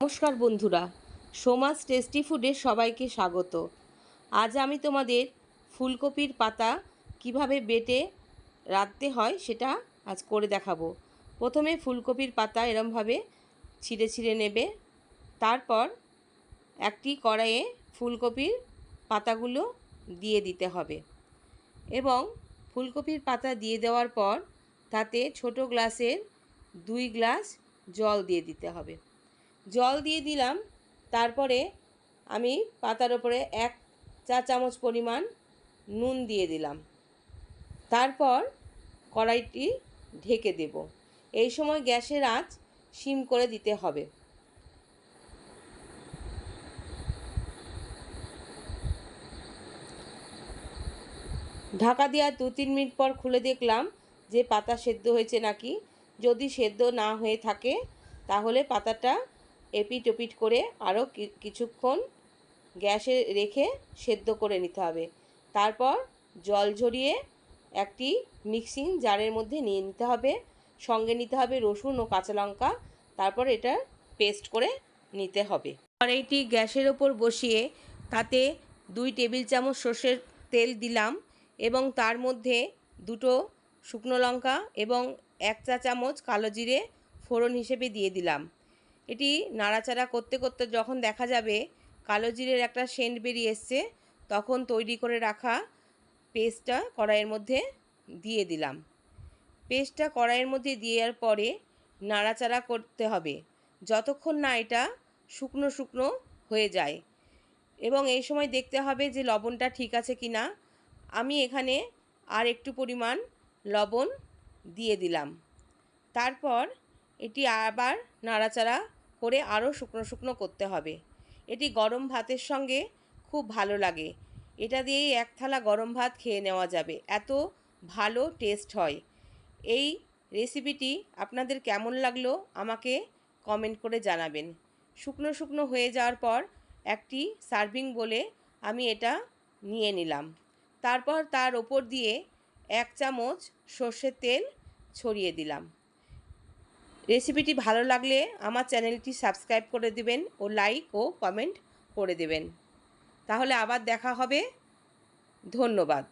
নমস্কার বন্ধুরা, সোমাস টেস্টি ফুডে সবাইকে স্বাগত। আজ আমি তোমাদের ফুলকপির পাতা কিভাবে বেটে রাঁধতে হয় সেটা আজ করে দেখাবো। প্রথমে ফুলকপির পাতা এরমভাবে ছিঁড়ে ছিঁড়ে নেবে। তারপর একটি কড়াইয়ে ফুলকপির পাতাগুলো দিয়ে দিতে হবে এবং ফুলকপির পাতা দিয়ে দেওয়ার পর তাতে ছোট গ্লাসের 2 গ্লাস জল দিয়ে দিতে হবে। জল দিয়ে দিলাম। তারপরে আমি পাতার ওপরে 1 চা চামচ পরিমাণ নুন দিয়ে দিলাম। তারপর কড়াইটি ঢেকে দেব। এই সময় গ্যাসের আঁচ সিম করে দিতে হবে। ঢাকা দেওয়ার 2-3 মিনিট পর খুলে দেখলাম যে পাতা সেদ্ধ হয়েছে নাকি। যদি সেদ্ধ না হয়ে থাকে তাহলে পাতাটা এপিট ওপিট করে আরও কিছুক্ষণ গ্যাসে রেখে সেদ্ধ করে নিতে হবে। তারপর জল ঝরিয়ে একটি মিক্সিং জারের মধ্যে নিয়ে নিতে হবে। সঙ্গে নিতে হবে রসুন ও কাঁচা লঙ্কা। তারপর এটা পেস্ট করে নিতে হবে। কড়াইটি গ্যাসের ওপর বসিয়ে তাতে 2 টেবিল চামচ সর্ষের তেল দিলাম এবং তার মধ্যে 2টো শুকনো লঙ্কা এবং 1 চা চামচ কালো জিরে ফোড়ন হিসেবে দিয়ে দিলাম। এটি নাড়াচাড়া করতে করতে যখন দেখা যাবে কালো জিরের একটা সেন্ট বেরিয়ে এসছে, তখন তৈরি করে রাখা পেস্টটা কড়াইয়ের মধ্যে দিয়ে দিলাম। পেস্টটা কড়াইয়ের মধ্যে দেওয়ার পরে নাড়াচাড়া করতে হবে যতক্ষণ না এটা শুকনো শুকনো হয়ে যায় এবং এই সময় দেখতে হবে যে লবণটা ঠিক আছে কি না। আমি এখানে আর একটু পরিমাণ লবণ দিয়ে দিলাম। তারপর এটি আবার নাড়াচাড়া করে আরও শুকনো শুকনো করতে হবে। এটি গরম ভাতের সঙ্গে খুব ভালো লাগে। এটা দিয়েই 1 থালা গরম ভাত খেয়ে নেওয়া যাবে, এত ভালো টেস্ট হয়। এই রেসিপিটি আপনাদের কেমন লাগলো আমাকে কমেন্ট করে জানাবেন। শুকনো শুকনো হয়ে যাওয়ার পর একটি সার্ভিং বলে আমি এটা নিয়ে নিলাম। তারপর তার ওপর দিয়ে 1 চামচ সর্ষের তেল ছড়িয়ে দিলাম। রেসিপিটি ভালো লাগলে আমার চ্যানেলটি সাবস্ক্রাইব করে দেবেন ও লাইক ও কমেন্ট করে দেবেন। তাহলে আবার দেখা হবে। ধন্যবাদ।